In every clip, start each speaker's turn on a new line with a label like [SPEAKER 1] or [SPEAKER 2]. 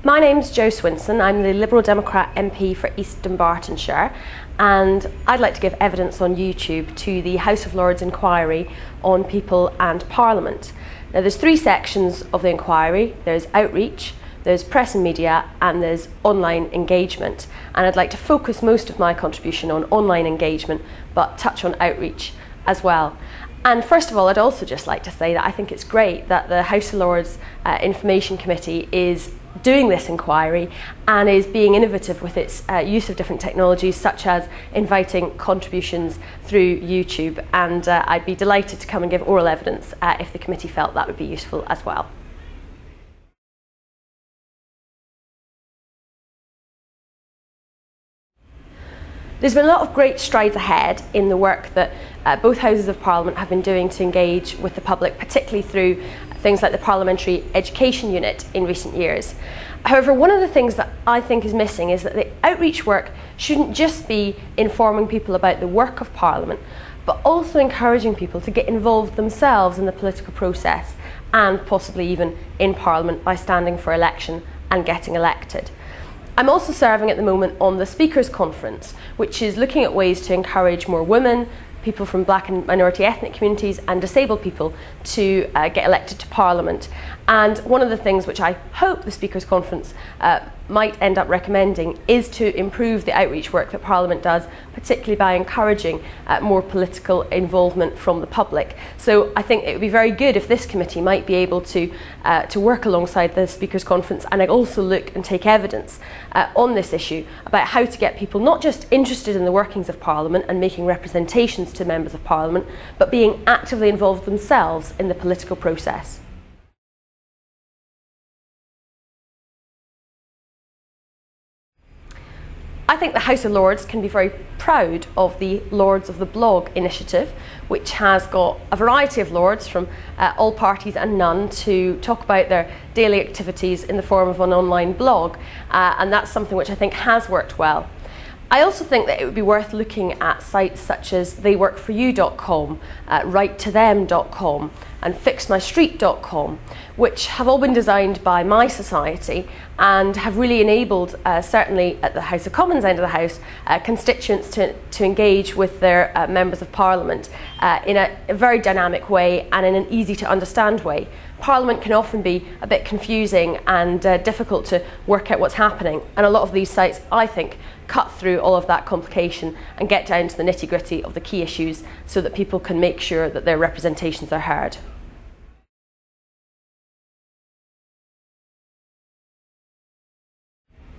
[SPEAKER 1] My name's Jo Swinson. I'm the Liberal Democrat MP for East Dunbartonshire, and I'd like to give evidence on YouTube to the House of Lords inquiry on people and Parliament. Now, there's three sections of the inquiry. There's outreach, there's press and media, and there's online engagement. And I'd like to focus most of my contribution on online engagement, but touch on outreach as well. And first of all, I'd also just like to say that I think it's great that the House of Lords Information Committee is doing this inquiry and is being innovative with its use of different technologies, such as inviting contributions through YouTube. And I'd be delighted to come and give oral evidence if the committee felt that would be useful as well. There's been a lot of great strides ahead in the work that both Houses of Parliament have been doing to engage with the public, particularly through things like the Parliamentary Education Unit in recent years. However, one of the things that I think is missing is that the outreach work shouldn't just be informing people about the work of Parliament, but also encouraging people to get involved themselves in the political process and possibly even in Parliament by standing for election and getting elected. I'm also serving at the moment on the Speakers Conference, which is looking at ways to encourage more women, people from black and minority ethnic communities and disabled people to get elected to Parliament. And one of the things which I hope the Speakers Conference might end up recommending is to improve the outreach work that Parliament does, particularly by encouraging more political involvement from the public. So I think it would be very good if this committee might be able to work alongside the Speakers Conference and also look and take evidence on this issue about how to get people not just interested in the workings of Parliament and making representations to members of Parliament, but being actively involved themselves in the political process. I think the House of Lords can be very proud of the Lords of the Blog initiative, which has got a variety of Lords from all parties and none to talk about their daily activities in the form of an online blog, and that's something which I think has worked well. I also think that it would be worth looking at sites such as theyworkforyou.com, writetothem.com and fixmystreet.com, which have all been designed by my society and have really enabled, certainly at the House of Commons end of the House, constituents to engage with their members of Parliament in a very dynamic way and in an easy to understand way. Parliament can often be a bit confusing and difficult to work out what's happening, and a lot of these sites, I think, cut through all of that complication and get down to the nitty-gritty of the key issues so that people can make sure that their representations are heard.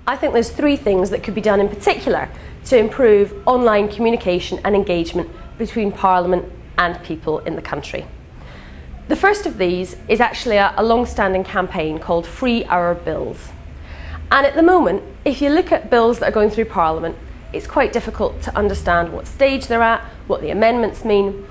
[SPEAKER 1] I think there's three things that could be done in particular to improve online communication and engagement between Parliament and people in the country. The first of these is actually a long-standing campaign called Free Our Bills. And at the moment, if you look at bills that are going through Parliament, it's quite difficult to understand what stage they're at, what the amendments mean.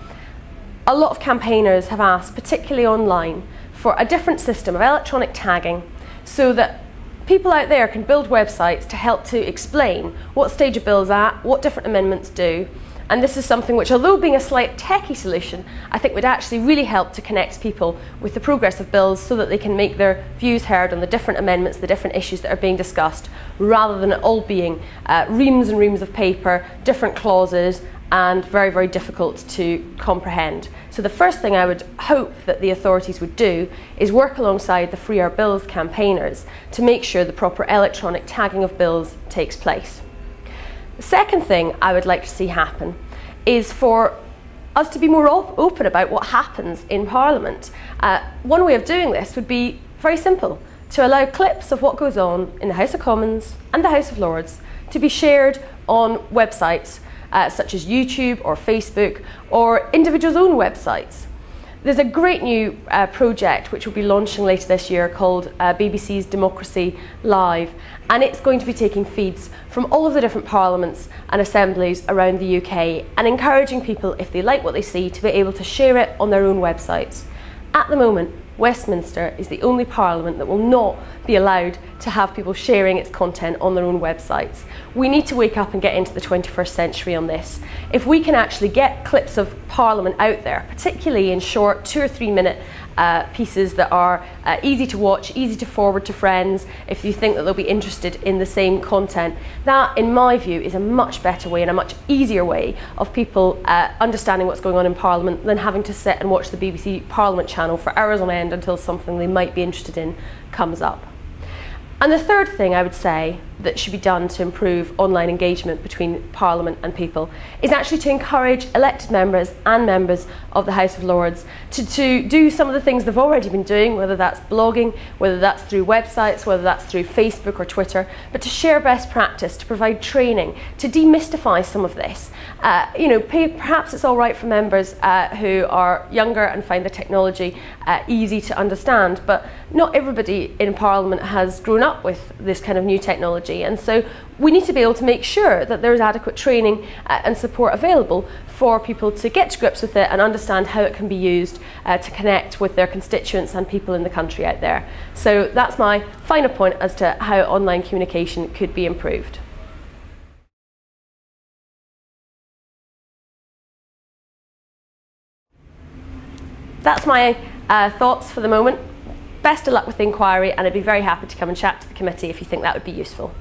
[SPEAKER 1] A lot of campaigners have asked, particularly online, for a different system of electronic tagging so that people out there can build websites to help to explain what stage a bill's at, what different amendments do. And this is something which, although being a slight techie solution, I think would actually really help to connect people with the progress of bills so that they can make their views heard on the different amendments, the different issues that are being discussed, rather than it all being reams and reams of paper, different clauses, and very, very difficult to comprehend. So the first thing I would hope that the authorities would do is work alongside the Free Our Bills campaigners to make sure the proper electronic tagging of bills takes place. The second thing I would like to see happen is for us to be more open about what happens in Parliament. One way of doing this would be very simple, to allow clips of what goes on in the House of Commons and the House of Lords to be shared on websites such as YouTube or Facebook or individuals' own websites. There's a great new project which will be launching later this year called BBC's Democracy Live, and it's going to be taking feeds from all of the different parliaments and assemblies around the UK and encouraging people, if they like what they see, to be able to share it on their own websites. At the moment, Westminster is the only parliament that will not be allowed to have people sharing its content on their own websites. We need to wake up and get into the 21st century on this. If we can actually get clips of Parliament out there, particularly in short 2 or 3 minute pieces that are easy to watch, easy to forward to friends if you think that they'll be interested in the same content. That, in my view, is a much better way and a much easier way of people understanding what's going on in Parliament than having to sit and watch the BBC Parliament channel for hours on end until something they might be interested in comes up. And the third thing I would say that should be done to improve online engagement between Parliament and people is actually to encourage elected members and members of the House of Lords to do some of the things they've already been doing, whether that's blogging, whether that's through websites, whether that's through Facebook or Twitter, but to share best practice, to provide training, to demystify some of this. Perhaps it's all right for members who are younger and find the technology easy to understand, but not everybody in Parliament has grown up with this kind of new technology, and so we need to be able to make sure that there is adequate training and support available for people to get to grips with it and understand how it can be used to connect with their constituents and people in the country out there. So that's my final point as to how online communication could be improved. That's my thoughts for the moment. Best of luck with the inquiry, and I'd be very happy to come and chat to the committee if you think that would be useful.